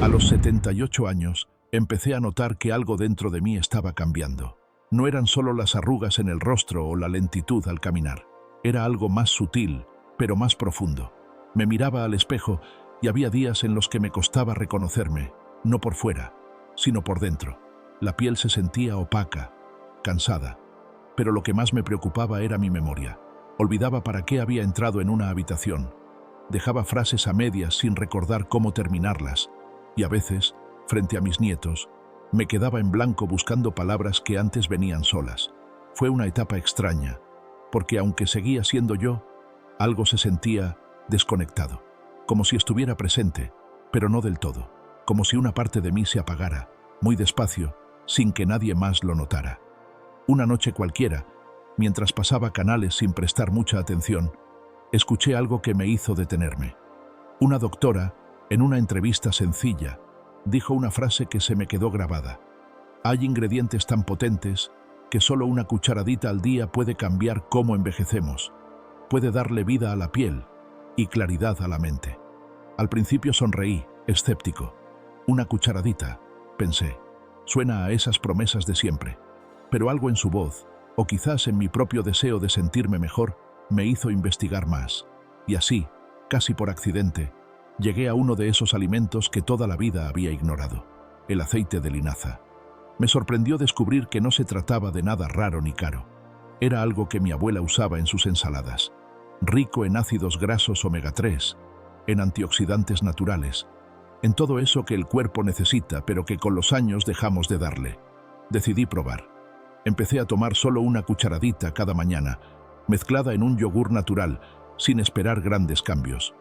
A los 78 años, empecé a notar que algo dentro de mí estaba cambiando. No eran solo las arrugas en el rostro o la lentitud al caminar. Era algo más sutil, pero más profundo. Me miraba al espejo y había días en los que me costaba reconocerme, no por fuera, sino por dentro. La piel se sentía opaca, cansada. Pero lo que más me preocupaba era mi memoria. Olvidaba para qué había entrado en una habitación. Dejaba frases a medias sin recordar cómo terminarlas. Y a veces, frente a mis nietos, me quedaba en blanco buscando palabras que antes venían solas. Fue una etapa extraña, porque aunque seguía siendo yo, algo se sentía desconectado, como si estuviera presente, pero no del todo, como si una parte de mí se apagara, muy despacio, sin que nadie más lo notara. Una noche cualquiera, mientras pasaba canales sin prestar mucha atención, escuché algo que me hizo detenerme. Una doctora, en una entrevista sencilla, dijo una frase que se me quedó grabada. Hay ingredientes tan potentes que solo una cucharadita al día puede cambiar cómo envejecemos. Puede darle vida a la piel y claridad a la mente. Al principio sonreí, escéptico. Una cucharadita, pensé. Suena a esas promesas de siempre. Pero algo en su voz, o quizás en mi propio deseo de sentirme mejor, me hizo investigar más. Y así, casi por accidente, llegué a uno de esos alimentos que toda la vida había ignorado, el aceite de linaza. Me sorprendió descubrir que no se trataba de nada raro ni caro. Era algo que mi abuela usaba en sus ensaladas, rico en ácidos grasos omega 3, en antioxidantes naturales, en todo eso que el cuerpo necesita pero que con los años dejamos de darle. Decidí probar. Empecé a tomar solo una cucharadita cada mañana, mezclada en un yogur natural, sin esperar grandes cambios.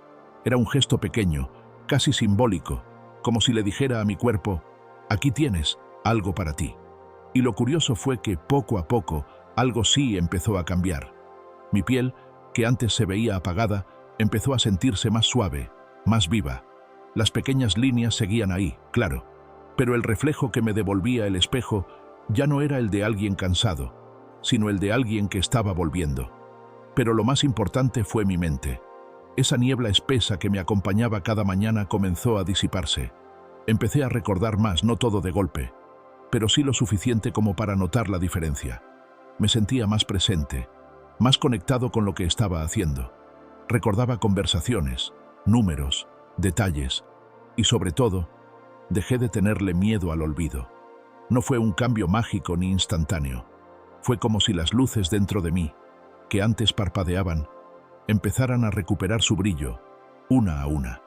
Era un gesto pequeño, casi simbólico, como si le dijera a mi cuerpo, aquí tienes algo para ti. Y lo curioso fue que poco a poco algo sí empezó a cambiar. Mi piel, que antes se veía apagada, empezó a sentirse más suave, más viva. Las pequeñas líneas seguían ahí, claro, pero el reflejo que me devolvía el espejo ya no era el de alguien cansado, sino el de alguien que estaba volviendo. Pero lo más importante fue mi mente. Esa niebla espesa que me acompañaba cada mañana comenzó a disiparse. Empecé a recordar más, no todo de golpe, pero sí lo suficiente como para notar la diferencia. Me sentía más presente, más conectado con lo que estaba haciendo. Recordaba conversaciones, números, detalles, y sobre todo, dejé de tenerle miedo al olvido. No fue un cambio mágico ni instantáneo. Fue como si las luces dentro de mí, que antes parpadeaban, empezaran a recuperar su brillo, una a una.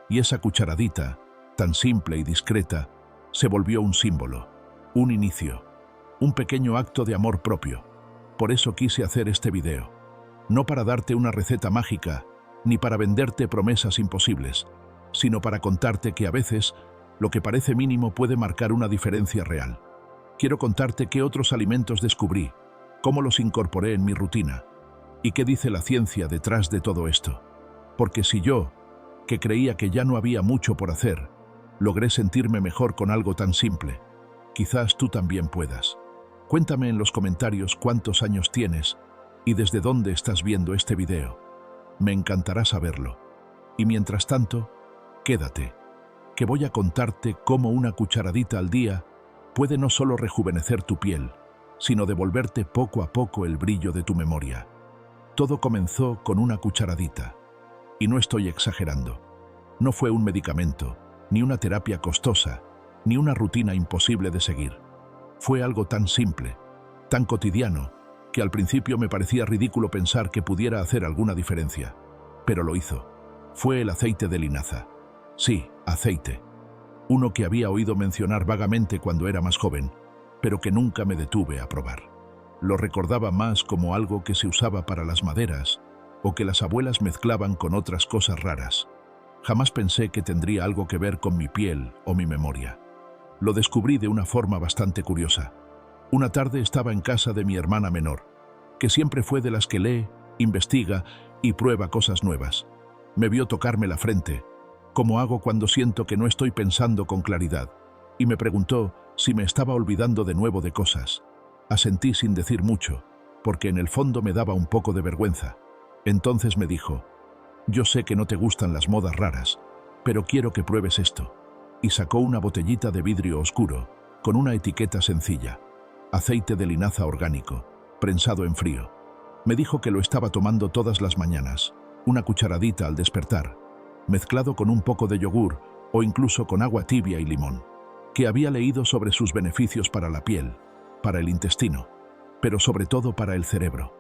Y esa cucharadita, tan simple y discreta, se volvió un símbolo, un inicio, un pequeño acto de amor propio. Por eso quise hacer este video. No para darte una receta mágica, ni para venderte promesas imposibles, sino para contarte que a veces lo que parece mínimo puede marcar una diferencia real. Quiero contarte qué otros alimentos descubrí, cómo los incorporé en mi rutina, y qué dice la ciencia detrás de todo esto. Porque si yo, que creía que ya no había mucho por hacer, logré sentirme mejor con algo tan simple, quizás tú también puedas. Cuéntame en los comentarios cuántos años tienes y desde dónde estás viendo este video. Me encantará saberlo. Y mientras tanto, quédate, que voy a contarte cómo una cucharadita al día puede no solo rejuvenecer tu piel, sino devolverte poco a poco el brillo de tu memoria. Todo comenzó con una cucharadita. Y no estoy exagerando. No fue un medicamento, ni una terapia costosa, ni una rutina imposible de seguir. Fue algo tan simple, tan cotidiano, que al principio me parecía ridículo pensar que pudiera hacer alguna diferencia. Pero lo hizo. Fue el aceite de linaza. Sí, aceite. Uno que había oído mencionar vagamente cuando era más joven, pero que nunca me detuve a probar. Lo recordaba más como algo que se usaba para las maderas o que las abuelas mezclaban con otras cosas raras. Jamás pensé que tendría algo que ver con mi piel o mi memoria. Lo descubrí de una forma bastante curiosa. Una tarde estaba en casa de mi hermana menor, que siempre fue de las que lee, investiga y prueba cosas nuevas. Me vio tocarme la frente, como hago cuando siento que no estoy pensando con claridad, y me preguntó si me estaba olvidando de nuevo de cosas. Asentí sin decir mucho, porque en el fondo me daba un poco de vergüenza. Entonces me dijo, yo sé que no te gustan las modas raras, pero quiero que pruebes esto. y sacó una botellita de vidrio oscuro, con una etiqueta sencilla: aceite de linaza orgánico, prensado en frío. Me dijo que lo estaba tomando todas las mañanas, una cucharadita al despertar, mezclado con un poco de yogur o incluso con agua tibia y limón, que había leído sobre sus beneficios para la piel, para el intestino, pero sobre todo para el cerebro.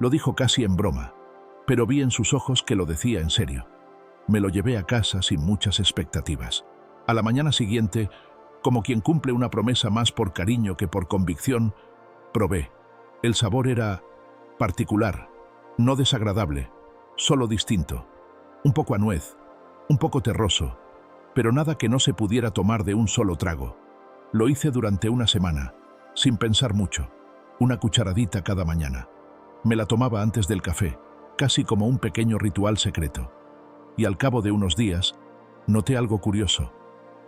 Lo dijo casi en broma, pero vi en sus ojos que lo decía en serio. Me lo llevé a casa sin muchas expectativas. A la mañana siguiente, como quien cumple una promesa más por cariño que por convicción, probé. El sabor era particular, no desagradable, solo distinto. Un poco a nuez, un poco terroso, pero nada que no se pudiera tomar de un solo trago. Lo hice durante una semana, sin pensar mucho, una cucharadita cada mañana. Me la tomaba antes del café, casi como un pequeño ritual secreto. Y al cabo de unos días, noté algo curioso.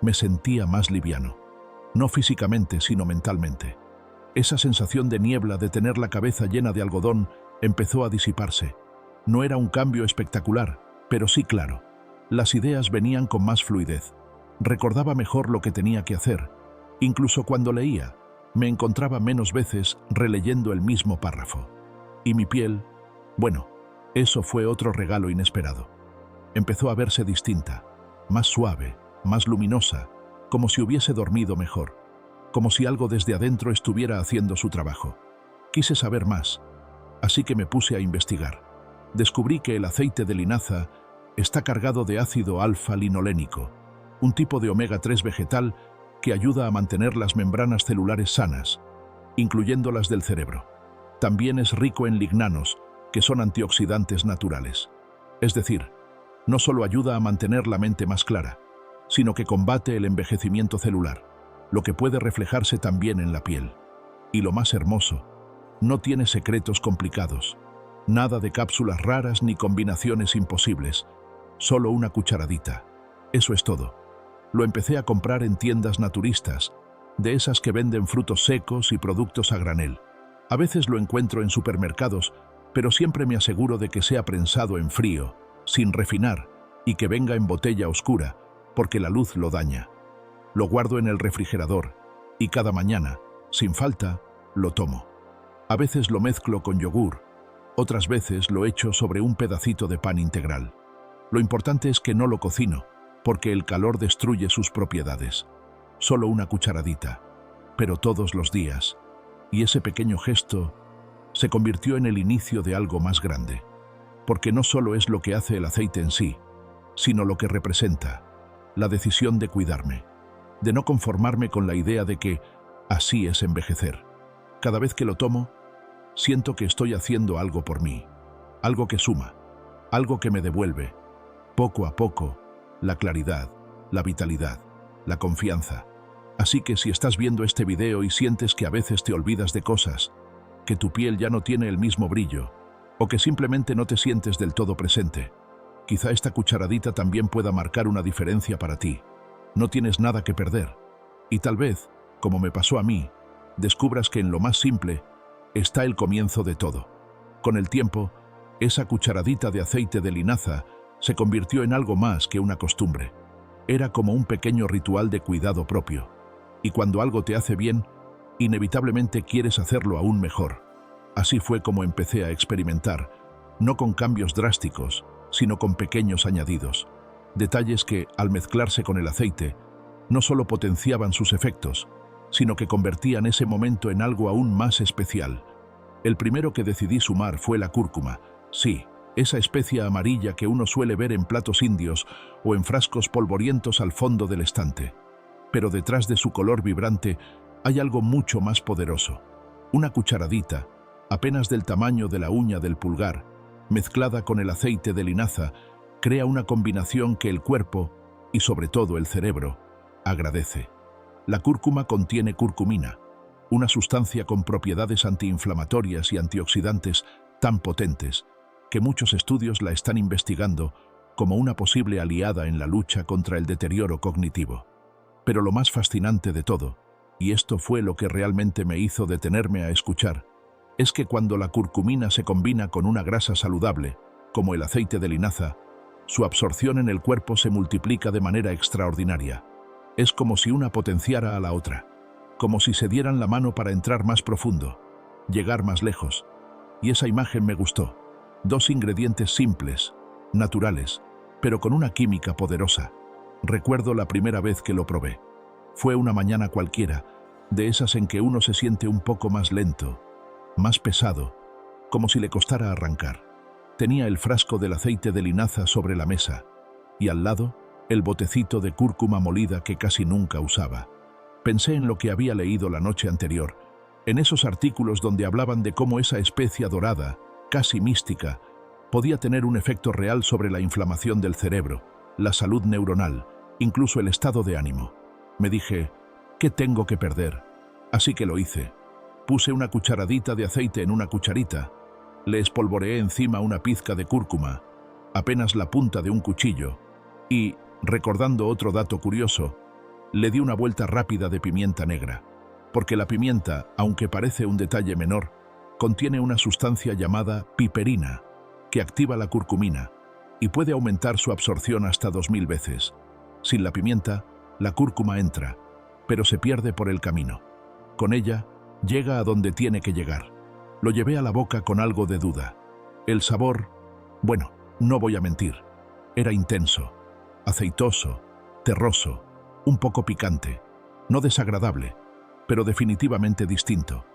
Me sentía más liviano. No físicamente, sino mentalmente. Esa sensación de niebla, de tener la cabeza llena de algodón, empezó a disiparse. No era un cambio espectacular, pero sí claro. Las ideas venían con más fluidez. Recordaba mejor lo que tenía que hacer. Incluso cuando leía, me encontraba menos veces releyendo el mismo párrafo. Y mi piel, bueno, eso fue otro regalo inesperado. Empezó a verse distinta, más suave, más luminosa, como si hubiese dormido mejor, como si algo desde adentro estuviera haciendo su trabajo. Quise saber más, así que me puse a investigar. Descubrí que el aceite de linaza está cargado de ácido alfa-linolénico, un tipo de omega 3 vegetal que ayuda a mantener las membranas celulares sanas, incluyendo las del cerebro. También es rico en lignanos, que son antioxidantes naturales. Es decir, no solo ayuda a mantener la mente más clara, sino que combate el envejecimiento celular, lo que puede reflejarse también en la piel. Y lo más hermoso, no tiene secretos complicados, nada de cápsulas raras ni combinaciones imposibles, solo una cucharadita. Eso es todo. Lo empecé a comprar en tiendas naturistas, de esas que venden frutos secos y productos a granel. A veces lo encuentro en supermercados, pero siempre me aseguro de que sea prensado en frío, sin refinar, y que venga en botella oscura, porque la luz lo daña. Lo guardo en el refrigerador, y cada mañana, sin falta, lo tomo. A veces lo mezclo con yogur, otras veces lo echo sobre un pedacito de pan integral. Lo importante es que no lo cocino, porque el calor destruye sus propiedades. Solo una cucharadita, pero todos los días. Y ese pequeño gesto se convirtió en el inicio de algo más grande. Porque no solo es lo que hace el aceite en sí, sino lo que representa, la decisión de cuidarme, de no conformarme con la idea de que así es envejecer. Cada vez que lo tomo, siento que estoy haciendo algo por mí, algo que suma, algo que me devuelve, poco a poco, la claridad, la vitalidad, la confianza. Así que si estás viendo este video y sientes que a veces te olvidas de cosas, que tu piel ya no tiene el mismo brillo, o que simplemente no te sientes del todo presente, quizá esta cucharadita también pueda marcar una diferencia para ti. No tienes nada que perder. Y tal vez, como me pasó a mí, descubras que en lo más simple está el comienzo de todo. Con el tiempo, esa cucharadita de aceite de linaza se convirtió en algo más que una costumbre. Era como un pequeño ritual de cuidado propio. Y cuando algo te hace bien, inevitablemente quieres hacerlo aún mejor. Así fue como empecé a experimentar, no con cambios drásticos, sino con pequeños añadidos. Detalles que, al mezclarse con el aceite, no solo potenciaban sus efectos, sino que convertían ese momento en algo aún más especial. El primero que decidí sumar fue la cúrcuma. Sí, esa especia amarilla que uno suele ver en platos indios o en frascos polvorientos al fondo del estante. Pero detrás de su color vibrante hay algo mucho más poderoso. Una cucharadita, apenas del tamaño de la uña del pulgar, mezclada con el aceite de linaza, crea una combinación que el cuerpo, y sobre todo el cerebro, agradece. La cúrcuma contiene curcumina, una sustancia con propiedades antiinflamatorias y antioxidantes tan potentes que muchos estudios la están investigando como una posible aliada en la lucha contra el deterioro cognitivo. Pero lo más fascinante de todo, y esto fue lo que realmente me hizo detenerme a escuchar, es que cuando la curcumina se combina con una grasa saludable, como el aceite de linaza, su absorción en el cuerpo se multiplica de manera extraordinaria. Es como si una potenciara a la otra, como si se dieran la mano para entrar más profundo, llegar más lejos. Y esa imagen me gustó. Dos ingredientes simples, naturales, pero con una química poderosa. Recuerdo la primera vez que lo probé. Fue una mañana cualquiera, de esas en que uno se siente un poco más lento, más pesado, como si le costara arrancar. Tenía el frasco del aceite de linaza sobre la mesa y al lado el botecito de cúrcuma molida que casi nunca usaba. Pensé en lo que había leído la noche anterior, en esos artículos donde hablaban de cómo esa especia dorada, casi mística, podía tener un efecto real sobre la inflamación del cerebro, la salud neuronal, incluso el estado de ánimo. Me dije, ¿qué tengo que perder? Así que lo hice. Puse una cucharadita de aceite en una cucharita, le espolvoreé encima una pizca de cúrcuma, apenas la punta de un cuchillo, y, recordando otro dato curioso, le di una vuelta rápida de pimienta negra, porque la pimienta, aunque parece un detalle menor, contiene una sustancia llamada piperina, que activa la curcumina, y puede aumentar su absorción hasta 2000 veces. Sin la pimienta, la cúrcuma entra, pero se pierde por el camino. Con ella, llega a donde tiene que llegar. Lo llevé a la boca con algo de duda. El sabor, bueno, no voy a mentir, era intenso, aceitoso, terroso, un poco picante, no desagradable, pero definitivamente distinto.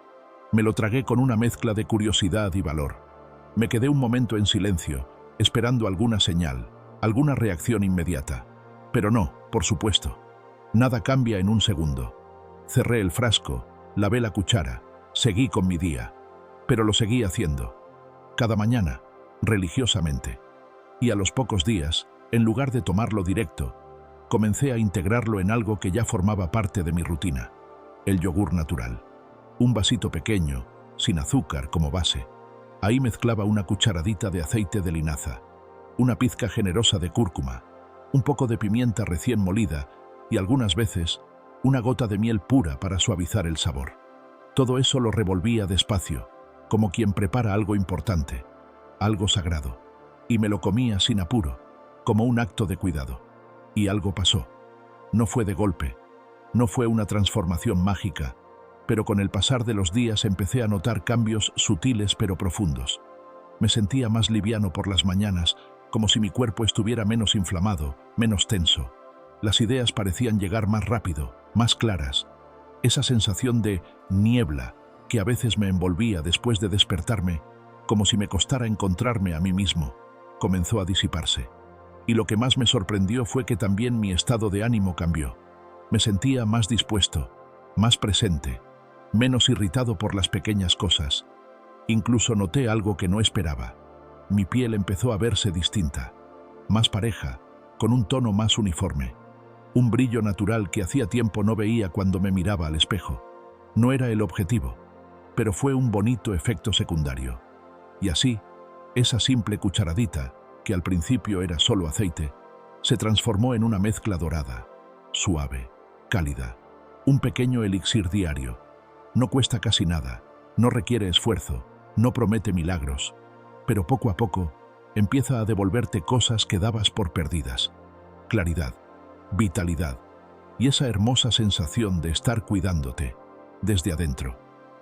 Me lo tragué con una mezcla de curiosidad y valor. Me quedé un momento en silencio, esperando alguna señal, alguna reacción inmediata. Pero no, por supuesto. Nada cambia en un segundo. Cerré el frasco, lavé la cuchara, seguí con mi día. Pero lo seguí haciendo. Cada mañana, religiosamente. Y a los pocos días, en lugar de tomarlo directo, comencé a integrarlo en algo que ya formaba parte de mi rutina. El yogur natural. Un vasito pequeño, sin azúcar como base. Ahí mezclaba una cucharadita de aceite de linaza, una pizca generosa de cúrcuma, un poco de pimienta recién molida y algunas veces una gota de miel pura para suavizar el sabor. Todo eso lo revolvía despacio, como quien prepara algo importante, algo sagrado, y me lo comía sin apuro, como un acto de cuidado. Y algo pasó. No fue de golpe, no fue una transformación mágica, pero con el pasar de los días empecé a notar cambios sutiles pero profundos. Me sentía más liviano por las mañanas, como si mi cuerpo estuviera menos inflamado, menos tenso. Las ideas parecían llegar más rápido, más claras. Esa sensación de niebla que a veces me envolvía después de despertarme, como si me costara encontrarme a mí mismo, comenzó a disiparse. Y lo que más me sorprendió fue que también mi estado de ánimo cambió. Me sentía más dispuesto, más presente, menos irritado por las pequeñas cosas. Incluso noté algo que no esperaba. Mi piel empezó a verse distinta, más pareja, con un tono más uniforme. Un brillo natural que hacía tiempo no veía cuando me miraba al espejo. No era el objetivo, pero fue un bonito efecto secundario. Y así, esa simple cucharadita, que al principio era solo aceite, se transformó en una mezcla dorada, suave, cálida, un pequeño elixir diario. No cuesta casi nada, no requiere esfuerzo, no promete milagros, pero poco a poco empieza a devolverte cosas que dabas por perdidas. Claridad, vitalidad y esa hermosa sensación de estar cuidándote desde adentro.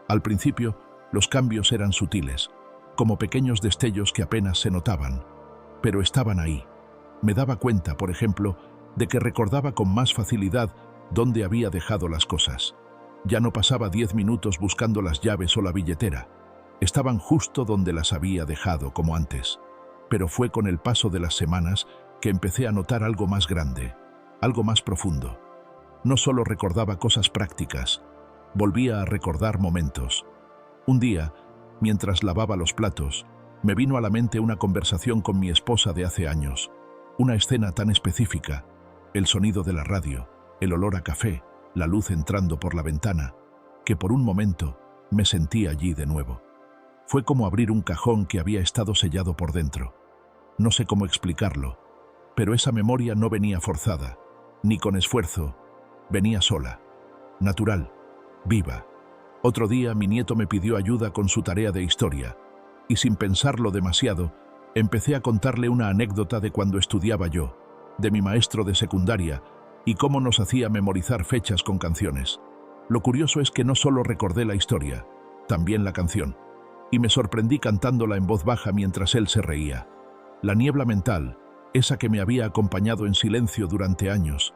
Al principio, los cambios eran sutiles, como pequeños destellos que apenas se notaban, pero estaban ahí. Me daba cuenta, por ejemplo, de que recordaba con más facilidad dónde había dejado las cosas. Ya no pasaba 10 minutos buscando las llaves o la billetera. Estaban justo donde las había dejado, como antes. Pero fue con el paso de las semanas que empecé a notar algo más grande, algo más profundo. No solo recordaba cosas prácticas, volvía a recordar momentos. Un día, mientras lavaba los platos, me vino a la mente una conversación con mi esposa de hace años. Una escena tan específica, el sonido de la radio, el olor a café, la luz entrando por la ventana, que por un momento me sentí allí de nuevo. Fue como abrir un cajón que había estado sellado por dentro. No sé cómo explicarlo, pero esa memoria no venía forzada, ni con esfuerzo, venía sola, natural, viva. Otro día mi nieto me pidió ayuda con su tarea de historia, y sin pensarlo demasiado, empecé a contarle una anécdota de cuando estudiaba yo, de mi maestro de secundaria, y cómo nos hacía memorizar fechas con canciones. Lo curioso es que no solo recordé la historia, también la canción, y me sorprendí cantándola en voz baja mientras él se reía. La niebla mental, esa que me había acompañado en silencio durante años,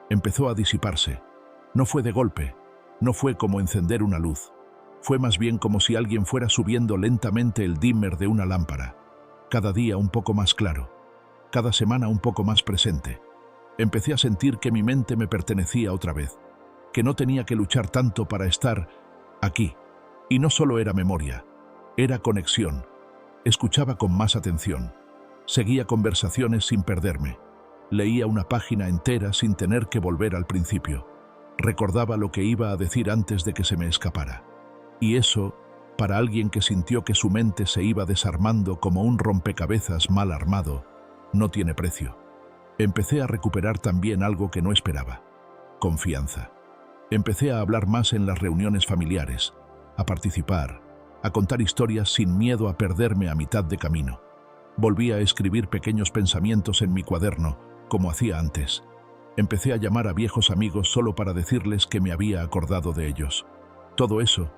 empezó a disiparse. No fue de golpe, no fue como encender una luz. Fue más bien como si alguien fuera subiendo lentamente el dimmer de una lámpara. Cada día un poco más claro, cada semana un poco más presente. Empecé a sentir que mi mente me pertenecía otra vez, que no tenía que luchar tanto para estar aquí. Y no solo era memoria, era conexión. Escuchaba con más atención. Seguía conversaciones sin perderme. Leía una página entera sin tener que volver al principio. Recordaba lo que iba a decir antes de que se me escapara. Y eso, para alguien que sintió que su mente se iba desarmando como un rompecabezas mal armado, no tiene precio. Empecé a recuperar también algo que no esperaba: confianza. Empecé a hablar más en las reuniones familiares, a participar, a contar historias sin miedo a perderme a mitad de camino. Volví a escribir pequeños pensamientos en mi cuaderno, como hacía antes. Empecé a llamar a viejos amigos solo para decirles que me había acordado de ellos. Todo eso,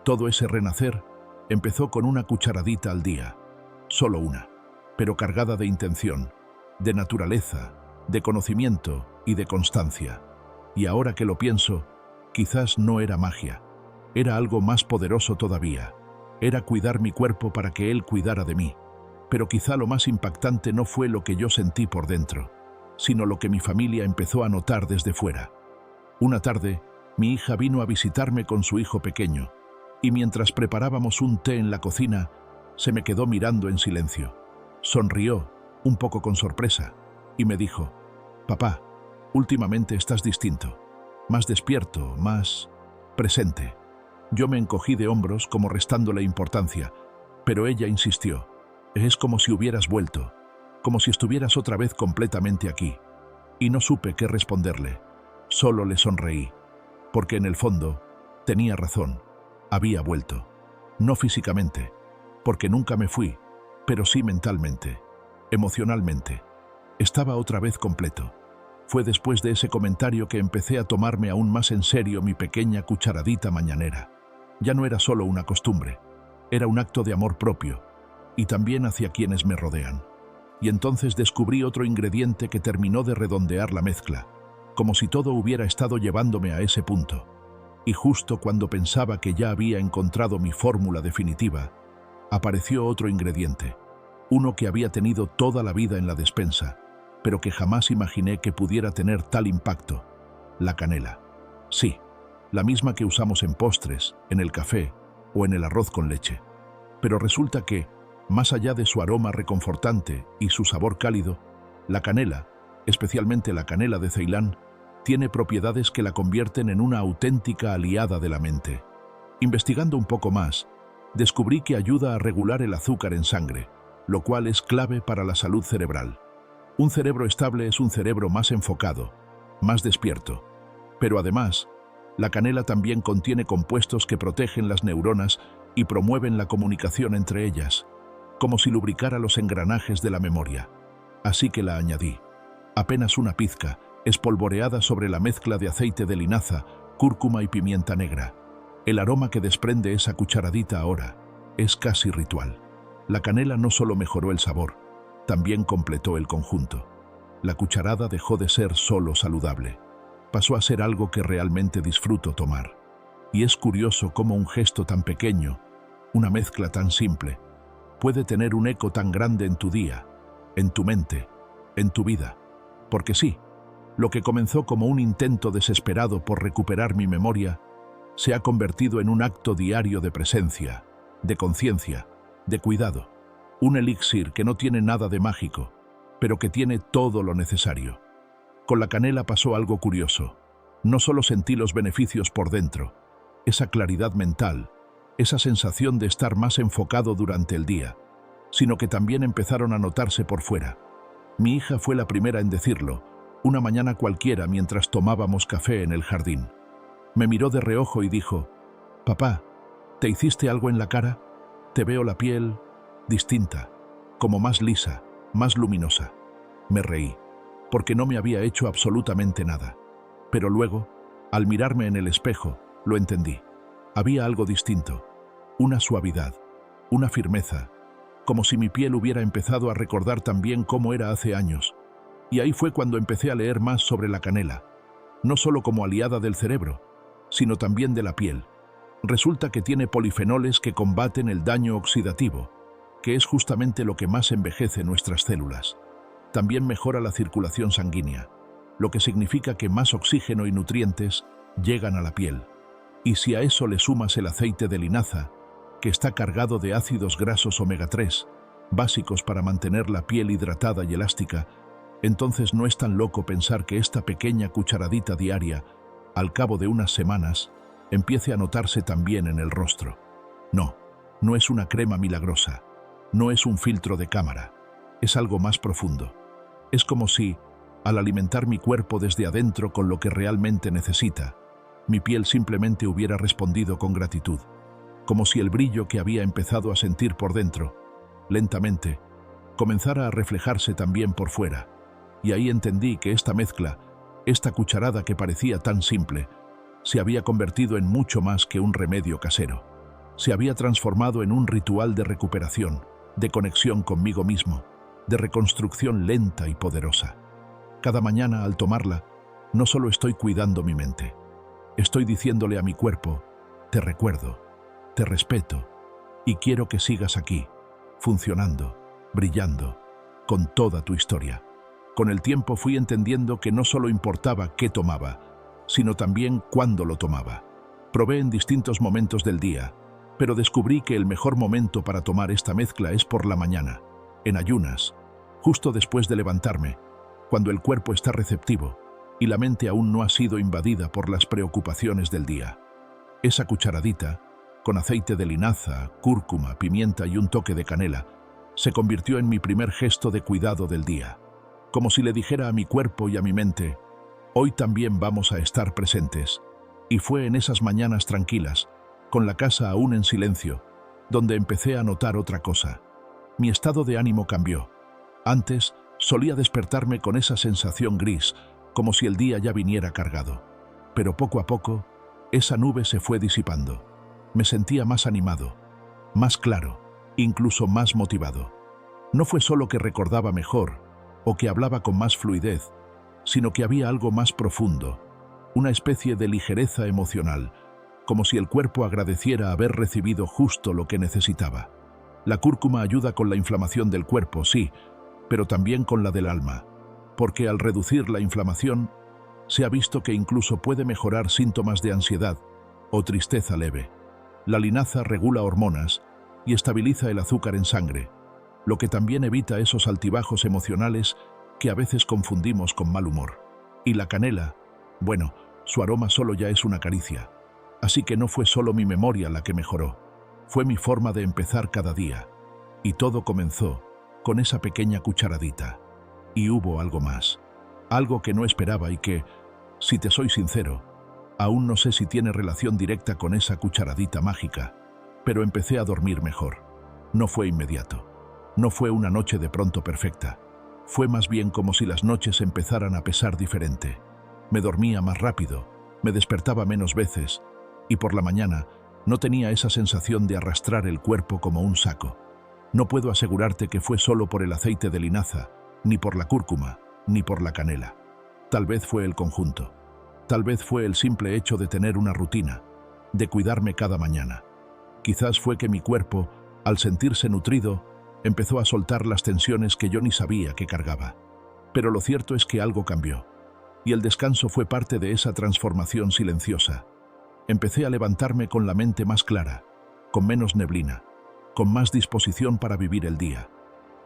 todo ese renacer, empezó con una cucharadita al día. Solo una, pero cargada de intención, de naturaleza, de conocimiento y de constancia. Y ahora que lo pienso, quizás no era magia. Era algo más poderoso todavía. Era cuidar mi cuerpo para que él cuidara de mí. Pero quizá lo más impactante no fue lo que yo sentí por dentro, sino lo que mi familia empezó a notar desde fuera. Una tarde, mi hija vino a visitarme con su hijo pequeño, y mientras preparábamos un té en la cocina, se me quedó mirando en silencio. Sonrió, un poco con sorpresa, y me dijo: «Papá, últimamente estás distinto, más despierto, más presente». Yo me encogí de hombros como restándole importancia, pero ella insistió: «Es como si hubieras vuelto, como si estuvieras otra vez completamente aquí». Y no supe qué responderle. Solo le sonreí, porque en el fondo tenía razón. Había vuelto. No físicamente, porque nunca me fui, pero sí mentalmente, emocionalmente. Estaba otra vez completo. Fue después de ese comentario que empecé a tomarme aún más en serio mi pequeña cucharadita mañanera. Ya no era solo una costumbre, era un acto de amor propio, y también hacia quienes me rodean. Y entonces descubrí otro ingrediente que terminó de redondear la mezcla, como si todo hubiera estado llevándome a ese punto. Y justo cuando pensaba que ya había encontrado mi fórmula definitiva, apareció otro ingrediente, uno que había tenido toda la vida en la despensa, pero que jamás imaginé que pudiera tener tal impacto: la canela. Sí, la misma que usamos en postres, en el café o en el arroz con leche. Pero resulta que, más allá de su aroma reconfortante y su sabor cálido, la canela, especialmente la canela de Ceilán, tiene propiedades que la convierten en una auténtica aliada de la mente. Investigando un poco más, descubrí que ayuda a regular el azúcar en sangre, lo cual es clave para la salud cerebral. Un cerebro estable es un cerebro más enfocado, más despierto. Pero además, la canela también contiene compuestos que protegen las neuronas y promueven la comunicación entre ellas, como si lubricara los engranajes de la memoria. Así que la añadí. Apenas una pizca, espolvoreada sobre la mezcla de aceite de linaza, cúrcuma y pimienta negra. El aroma que desprende esa cucharadita ahora es casi ritual. La canela no solo mejoró el sabor, también completó el conjunto. La cucharada dejó de ser solo saludable. Pasó a ser algo que realmente disfruto tomar. Y es curioso cómo un gesto tan pequeño, una mezcla tan simple, puede tener un eco tan grande en tu día, en tu mente, en tu vida. Porque sí, lo que comenzó como un intento desesperado por recuperar mi memoria, se ha convertido en un acto diario de presencia, de conciencia, de cuidado. Un elixir que no tiene nada de mágico, pero que tiene todo lo necesario. Con la canela pasó algo curioso. No solo sentí los beneficios por dentro, esa claridad mental, esa sensación de estar más enfocado durante el día, sino que también empezaron a notarse por fuera. Mi hija fue la primera en decirlo, una mañana cualquiera mientras tomábamos café en el jardín. Me miró de reojo y dijo: «Papá, ¿te hiciste algo en la cara? Te veo la piel distinta, como más lisa, más luminosa». Me reí. porque no me había hecho absolutamente nada. Pero luego, al mirarme en el espejo, lo entendí. Había algo distinto, una suavidad, una firmeza, como si mi piel hubiera empezado a recordar también cómo era hace años. Y ahí fue cuando empecé a leer más sobre la canela, no solo como aliada del cerebro, sino también de la piel. Resulta que tiene polifenoles que combaten el daño oxidativo, que es justamente lo que más envejece nuestras células. También mejora la circulación sanguínea, lo que significa que más oxígeno y nutrientes llegan a la piel. Y si a eso le sumas el aceite de linaza, que está cargado de ácidos grasos omega 3, básicos para mantener la piel hidratada y elástica, entonces no es tan loco pensar que esta pequeña cucharadita diaria, al cabo de unas semanas, empiece a notarse también en el rostro. No, no es una crema milagrosa, no es un filtro de cámara, es algo más profundo. Es como si, al alimentar mi cuerpo desde adentro con lo que realmente necesita, mi piel simplemente hubiera respondido con gratitud, como si el brillo que había empezado a sentir por dentro, lentamente, comenzara a reflejarse también por fuera. Y ahí entendí que esta mezcla, esta cucharada que parecía tan simple, se había convertido en mucho más que un remedio casero. Se había transformado en un ritual de recuperación, de conexión conmigo mismo, de reconstrucción lenta y poderosa. Cada mañana al tomarla, no solo estoy cuidando mi mente, estoy diciéndole a mi cuerpo, te recuerdo, te respeto y quiero que sigas aquí, funcionando, brillando, con toda tu historia. Con el tiempo fui entendiendo que no solo importaba qué tomaba, sino también cuándo lo tomaba. Probé en distintos momentos del día, pero descubrí que el mejor momento para tomar esta mezcla es por la mañana, en ayunas, justo después de levantarme, cuando el cuerpo está receptivo y la mente aún no ha sido invadida por las preocupaciones del día. Esa cucharadita, con aceite de linaza, cúrcuma, pimienta y un toque de canela, se convirtió en mi primer gesto de cuidado del día. Como si le dijera a mi cuerpo y a mi mente, hoy también vamos a estar presentes. Y fue en esas mañanas tranquilas, con la casa aún en silencio, donde empecé a notar otra cosa. Mi estado de ánimo cambió. Antes, solía despertarme con esa sensación gris, como si el día ya viniera cargado. Pero poco a poco, esa nube se fue disipando. Me sentía más animado, más claro, incluso más motivado. No fue solo que recordaba mejor, o que hablaba con más fluidez, sino que había algo más profundo, una especie de ligereza emocional, como si el cuerpo agradeciera haber recibido justo lo que necesitaba. La cúrcuma ayuda con la inflamación del cuerpo, sí, pero también con la del alma, porque al reducir la inflamación, se ha visto que incluso puede mejorar síntomas de ansiedad o tristeza leve. La linaza regula hormonas y estabiliza el azúcar en sangre, lo que también evita esos altibajos emocionales que a veces confundimos con mal humor. Y la canela, bueno, su aroma solo ya es una caricia. Así que no fue solo mi memoria la que mejoró, fue mi forma de empezar cada día. Y todo comenzó con esa pequeña cucharadita. Y hubo algo más, algo que no esperaba y que, si te soy sincero, aún no sé si tiene relación directa con esa cucharadita mágica, pero empecé a dormir mejor. No fue inmediato. No fue una noche de pronto perfecta. Fue más bien como si las noches empezaran a pesar diferente. Me dormía más rápido, me despertaba menos veces, y por la mañana no tenía esa sensación de arrastrar el cuerpo como un saco. No puedo asegurarte que fue solo por el aceite de linaza, ni por la cúrcuma, ni por la canela. Tal vez fue el conjunto. Tal vez fue el simple hecho de tener una rutina, de cuidarme cada mañana. Quizás fue que mi cuerpo, al sentirse nutrido, empezó a soltar las tensiones que yo ni sabía que cargaba. Pero lo cierto es que algo cambió, y el descanso fue parte de esa transformación silenciosa. Empecé a levantarme con la mente más clara, con menos neblina, con más disposición para vivir el día.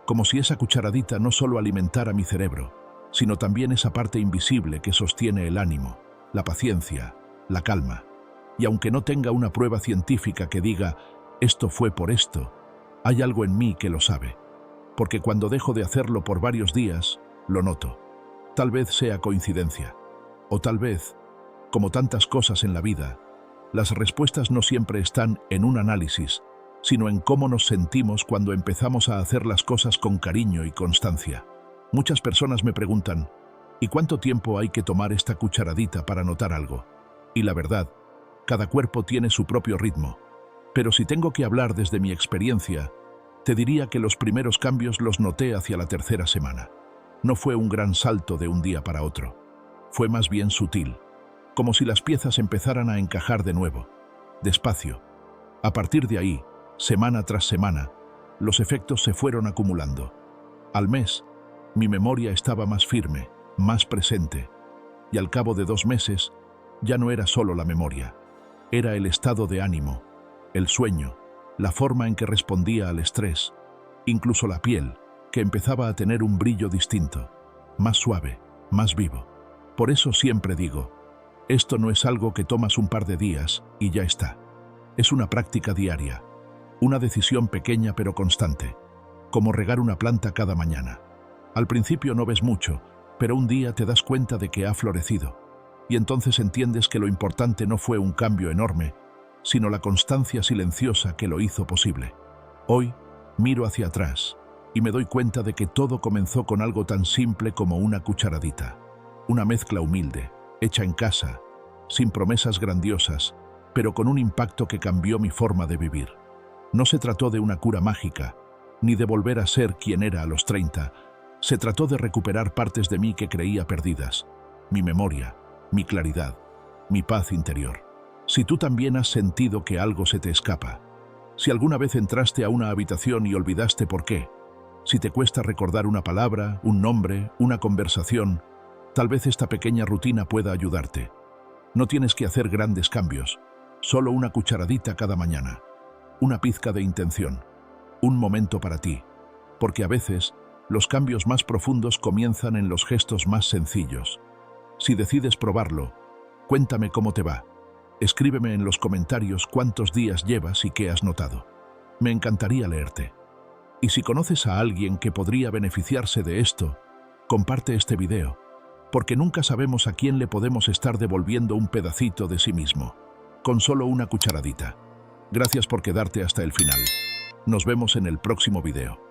Como si esa cucharadita no solo alimentara mi cerebro, sino también esa parte invisible que sostiene el ánimo, la paciencia, la calma. Y aunque no tenga una prueba científica que diga, esto fue por esto, hay algo en mí que lo sabe, porque cuando dejo de hacerlo por varios días, lo noto. Tal vez sea coincidencia, o tal vez, como tantas cosas en la vida, las respuestas no siempre están en un análisis, sino en cómo nos sentimos cuando empezamos a hacer las cosas con cariño y constancia. Muchas personas me preguntan, ¿Y cuánto tiempo hay que tomar esta cucharadita para notar algo? Y la verdad, cada cuerpo tiene su propio ritmo. Pero si tengo que hablar desde mi experiencia, te diría que los primeros cambios los noté hacia la tercera semana. No fue un gran salto de un día para otro. Fue más bien sutil, como si las piezas empezaran a encajar de nuevo, despacio. A partir de ahí, semana tras semana, los efectos se fueron acumulando. Al mes, mi memoria estaba más firme, más presente, y al cabo de 2 meses, ya no era solo la memoria. Era el estado de ánimo, el sueño, la forma en que respondía al estrés, incluso la piel, que empezaba a tener un brillo distinto, más suave, más vivo. Por eso siempre digo, esto no es algo que tomas un par de días y ya está. Es una práctica diaria, una decisión pequeña pero constante, como regar una planta cada mañana. Al principio no ves mucho, pero un día te das cuenta de que ha florecido, y entonces entiendes que lo importante no fue un cambio enorme, sino la constancia silenciosa que lo hizo posible. Hoy, miro hacia atrás y me doy cuenta de que todo comenzó con algo tan simple como una cucharadita. Una mezcla humilde, hecha en casa, sin promesas grandiosas, pero con un impacto que cambió mi forma de vivir. No se trató de una cura mágica, ni de volver a ser quien era a los 30. Se trató de recuperar partes de mí que creía perdidas, mi memoria, mi claridad, mi paz interior. Si tú también has sentido que algo se te escapa, si alguna vez entraste a una habitación y olvidaste por qué, si te cuesta recordar una palabra, un nombre, una conversación, tal vez esta pequeña rutina pueda ayudarte. No tienes que hacer grandes cambios, solo una cucharadita cada mañana, una pizca de intención, un momento para ti, porque a veces los cambios más profundos comienzan en los gestos más sencillos. Si decides probarlo, cuéntame cómo te va. Escríbeme en los comentarios cuántos días llevas y qué has notado. Me encantaría leerte. Y si conoces a alguien que podría beneficiarse de esto, comparte este video, porque nunca sabemos a quién le podemos estar devolviendo un pedacito de sí mismo, con solo una cucharadita. Gracias por quedarte hasta el final. Nos vemos en el próximo video.